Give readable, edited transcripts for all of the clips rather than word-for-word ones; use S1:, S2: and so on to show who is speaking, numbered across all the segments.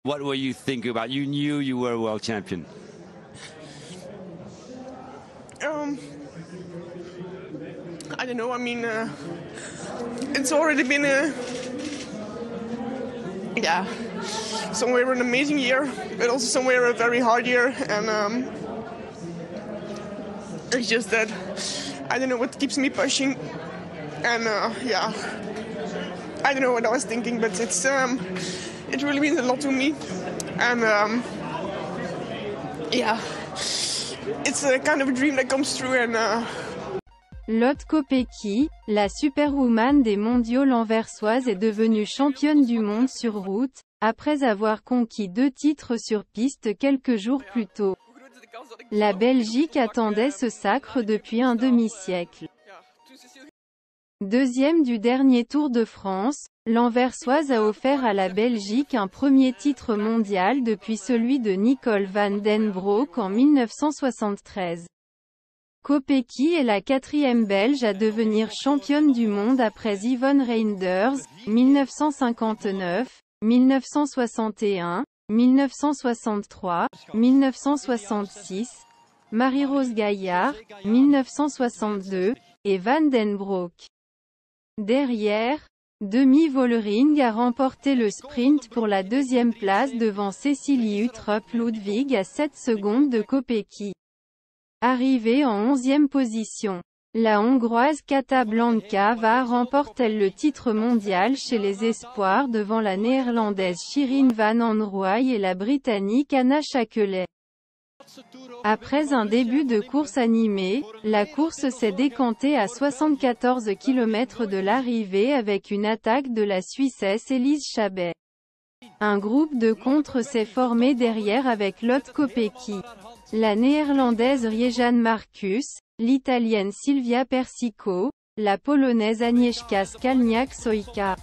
S1: What were you thinking about? You knew you were a world champion.
S2: I don't know. I mean, it's already been somewhere an amazing year, but also somewhere a very hard year, and it's just that I don't know what keeps me pushing, and I don't know what I was thinking, but it really means a lot to me, and it's a kind of a dream that comes true, and.
S3: Lotte Kopecky, la superwoman des mondiaux lanversoise est devenue championne du monde sur route, après avoir conquis 2 titres sur piste quelques jours plus tôt. La Belgique attendait ce sacre depuis un demi-siècle. Deuxième du dernier Tour de France, l'Anversoise a offert à la Belgique un premier titre mondial depuis celui de Nicole van den Broek en 1973. Kopecky est la 4e Belge à devenir championne du monde après Yvonne Reinders, 1959, 1961, 1963, 1966, Marie-Rose Gaillard, 1962, et Van den Broek. Derrière, Demi Vollering a remporté le sprint pour la 2e place devant Cecilie Uttrup Ludwig à 7 secondes de Kopecky. Arrivée en 11e position, la Hongroise Kata Blanka remporte le titre mondial chez les espoirs devant la Néerlandaise Shirin van Anrooij et la Britannique Anna Shakeley. Après un début de course animé, la course s'est décantée à 74 km de l'arrivée avec une attaque de la Suissesse Elise Chabet. Un groupe de contre s'est formé derrière avec Lotte Kopecky, la Néerlandaise Riejanne Marcus, l'Italienne Silvia Persico, la Polonaise Agnieszka Skalniak-Sojka,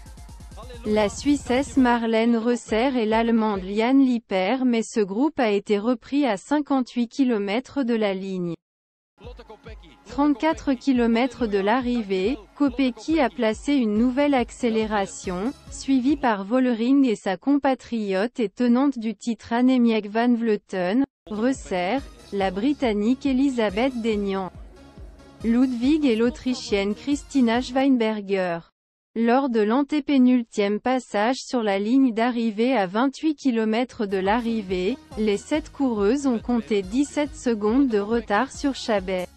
S3: la Suissesse Marlène Reusser et l'Allemande Liane Lippert, mais ce groupe a été repris à 58 km de la ligne. 34 km de l'arrivée, Kopecky a placé une nouvelle accélération, suivie par Vollering et sa compatriote et tenante du titre Annemiek van Vleuten, Reusser, la Britannique Elisabeth Deignan, Ludwig et l'Autrichienne Christina Schweinberger. Lors de l'antépénultième passage sur la ligne d'arrivée à 28 km de l'arrivée, les 7 coureuses ont compté 17 secondes de retard sur Chabet.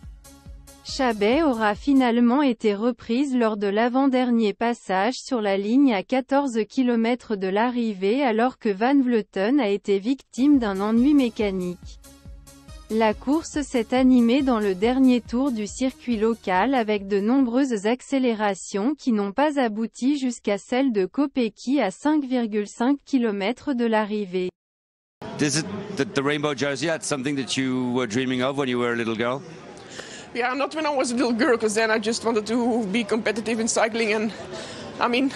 S3: Chabet aura finalement été reprise lors de l'avant-dernier passage sur la ligne à 14 km de l'arrivée alors que Van Vleuten a été victime d'un ennui mécanique. La course s'est animée dans le dernier tour du circuit local avec de nombreuses accélérations qui n'ont pas abouti jusqu'à celle de Kopecky à 5,5 km de l'arrivée.
S1: Is it the rainbow jersey? That's something that you were dreaming of when you were a little girl?
S2: Yeah, not when I was a little girl, because then I just wanted to be competitive in cycling, and I mean,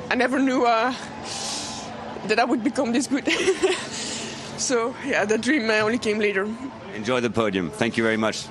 S2: I never knew that I would become this good. So yeah, that dream only came later.
S1: Enjoy the podium. Thank you very much.